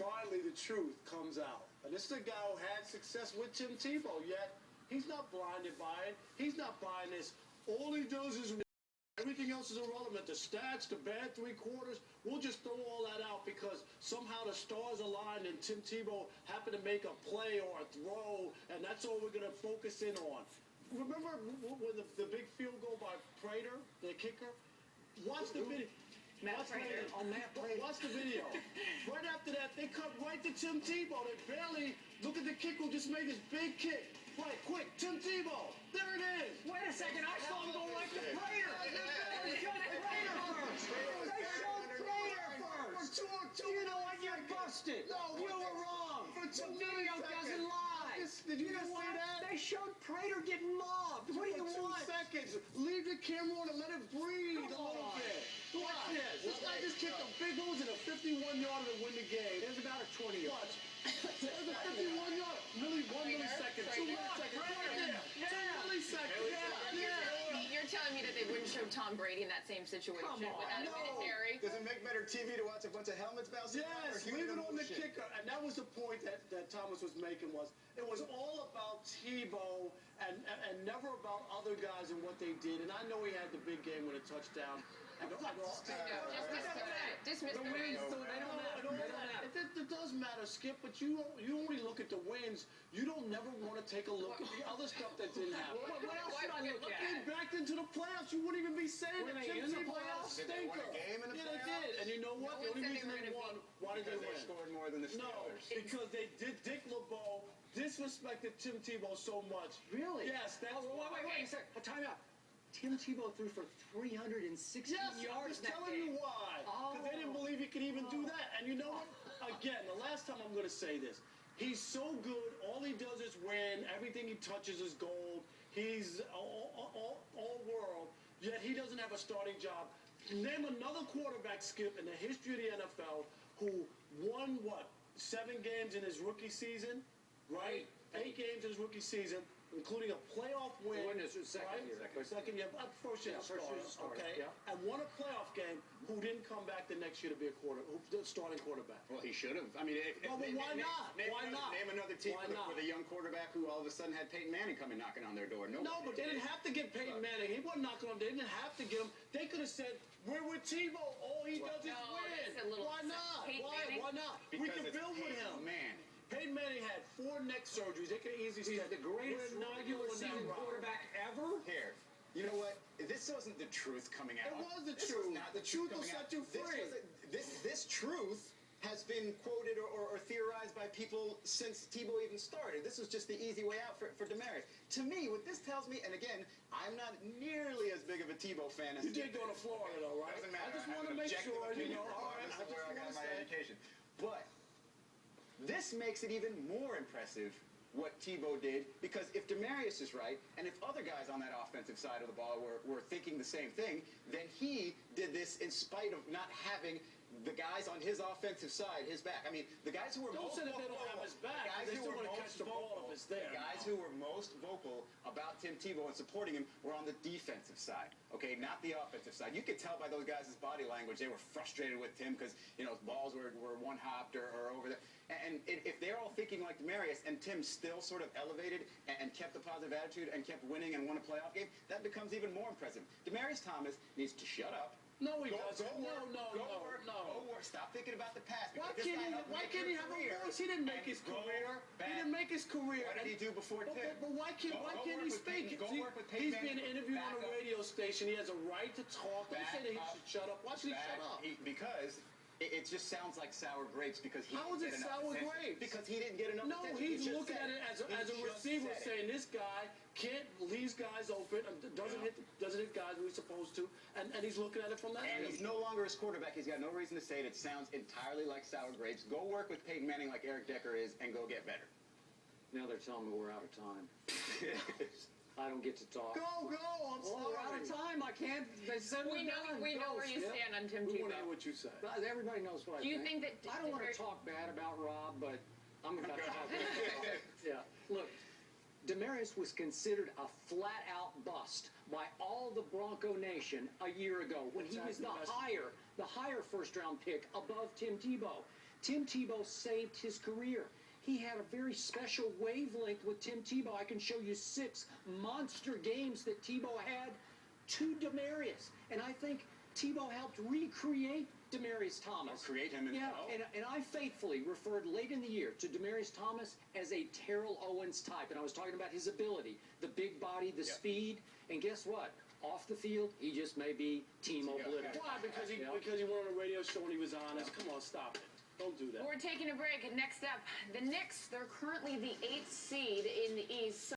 finally the truth comes out. And this is a guy who had success with Tim Tebow, yet he's not blinded by it. He's not buying this. All he does is everything else is irrelevant. The stats, the bad three quarters, we'll just throw all that out because somehow the stars aligned and Tim Tebow happened to make a play or a throw, and that's all we're going to focus in on. Remember when the big field goal by Prater, the kicker? Watch the video. Watch the video. Right after that, they cut right to Tim Tebow. They barely look at the kick who just made this big kick. Right, quick, Tim Tebow. There it is. Wait a second, I saw him go right to Prater. They showed Prater first. You know what? You're busted. No, you were wrong. The video doesn't lie. Did you just say that? They showed Prater get mobbed. What do you want? 2 seconds. Leave the camera on and let it breathe a little bit. Watch this. This guy just kicked a big hose in a 51-yarder to win the game. There's about a 20-yard. Watch. There's a 51-yarder. Really, 1 millisecond. 2 milliseconds. Right there. 2 milliseconds. You're telling me that they wouldn't show Tom Brady in that same situation without a military? Does it make better TV to watch a bunch of helmets bouncing? Yes, leave it on the kicker. And that was the point that Thomas was making was it was all about Tebow and never about other guys and what they did. And I know he had the big game with a touchdown. Dismiss the wins. wins. They don't matter. It does matter, Skip, but you only look at the wins. You don't never want to take a look at the other stuff that didn't happen. What else should I look at? Looking back into the playoffs, you wouldn't even be saying Were that they Tim in the Tebow playoffs? stinker. Did they win a game in the Yeah, they playoffs? did. And you know what? No The only one said reason they they were won, Because why did they they win? scored more than the No, Steelers. because Dick LeBeau disrespected Tim Tebow so much. Really? Yes, that's Wait a second. Time out. Tim Tebow threw for 360 Yes, yards. I'm just telling you why. Because they didn't believe he could even do that. And you know what? Again, the last time I'm going to say this. He's so good. All he does is win. Everything he touches is gold. He's all world. Yet he doesn't have a starting job. Name another quarterback, Skip, in the history of the NFL who won, 7 games in his rookie season? Right? 8 games in his rookie season, including a playoff win. Win his second year. Second year. First year starter, okay? Yeah. And won a playoff game who didn't come back the next year to be a starting quarterback. Well, he should have. I mean, why not? Why not? Name another team with a young quarterback who all of a sudden had Peyton Manning coming knocking on their door. No, but they didn't have to get Peyton Manning. He wasn't knocking on them. They didn't have to get him. They could have said, we're with Tebow. All he does is win. Why not? Why not? We can build with him. Peyton Manning had 4 neck surgeries. They could have easily said the greatest regular season quarterback ever. Here. You know what? This wasn't the truth coming out. It was the This truth. was not the truth truth will coming set out. you free. This truth has been quoted or theorized by people since Tebow even started. This was just the easy way out for Demarius. To me, what this tells me, and again, I'm not nearly as big of a Tebow fan as you did go to Florida, though, right? Doesn't matter. I just want to make sure, you know. All right, I just where I got my education. But this makes it even more impressive what Tebow did, because if Demarius is right, and if other guys on that offensive side of the ball were thinking the same thing, then he did this in spite of not having the guys on his offensive side, his back. I mean, the guys who were most vocal, they don't have his back. They still want to catch the ball if it's there. The guys who were most vocal about Tim Tebow and supporting him were on the defensive side, okay, not the offensive side. You could tell by those guys' body language they were frustrated with Tim because, you know, balls were one-hopped or over there. And if they're all thinking like Demarius and Tim still sort of elevated and kept a positive attitude and kept winning and won a playoff game, that becomes even more impressive. Demarius Thomas needs to shut up. No, he doesn't. No. Go work. Stop thinking about the past. Why can't he have a voice? He didn't make his career. He didn't make his career. What did he do before Tim? But why can't he speak? He's being interviewed on a radio station. He has a right to talk. Don't say that he should shut up. Why should he shut up? Because it just sounds like sour grapes because he How is it sour grapes? Because he didn't get enough attention. No, he's looking at it as a receiver saying this guy leaves guys open, doesn't hit guys when he's supposed to, and he's looking at it from that. And he's no longer his quarterback. He's got no reason to say it. It sounds entirely like sour grapes. Go work with Peyton Manning like Eric Decker is and go get better. Now they're telling me we're out of time. I don't get to talk. Go! I'm sorry. We're out of time. I can't. They said we know where you stand on Tim Tebow. We want to hear what you say. Everybody knows what I think. Do you think that? I don't want to talk bad about Rob, but I'm about to talk bad about Rob. Yeah. Look, Demarius was considered a flat-out bust by all the Bronco Nation a year ago when he was the higher first-round pick above Tim Tebow. Tim Tebow saved his career. He had a very special wavelength with Tim Tebow. I can show you 6 monster games that Tebow had to Demaryius. And I think Tebow helped recreate Demaryius Thomas. Or create him himself. Yeah, and I faithfully referred late in the year to Demaryius Thomas as a Terrell Owens type. And I was talking about his ability, the big body, the speed. And guess what? Off the field, he just may be team obliterated. Why? Because he went on a radio show and he was honest. Come on, stop it. Don't do that. We're taking a break. Next up, the Knicks. They're currently the 8th seed in the East.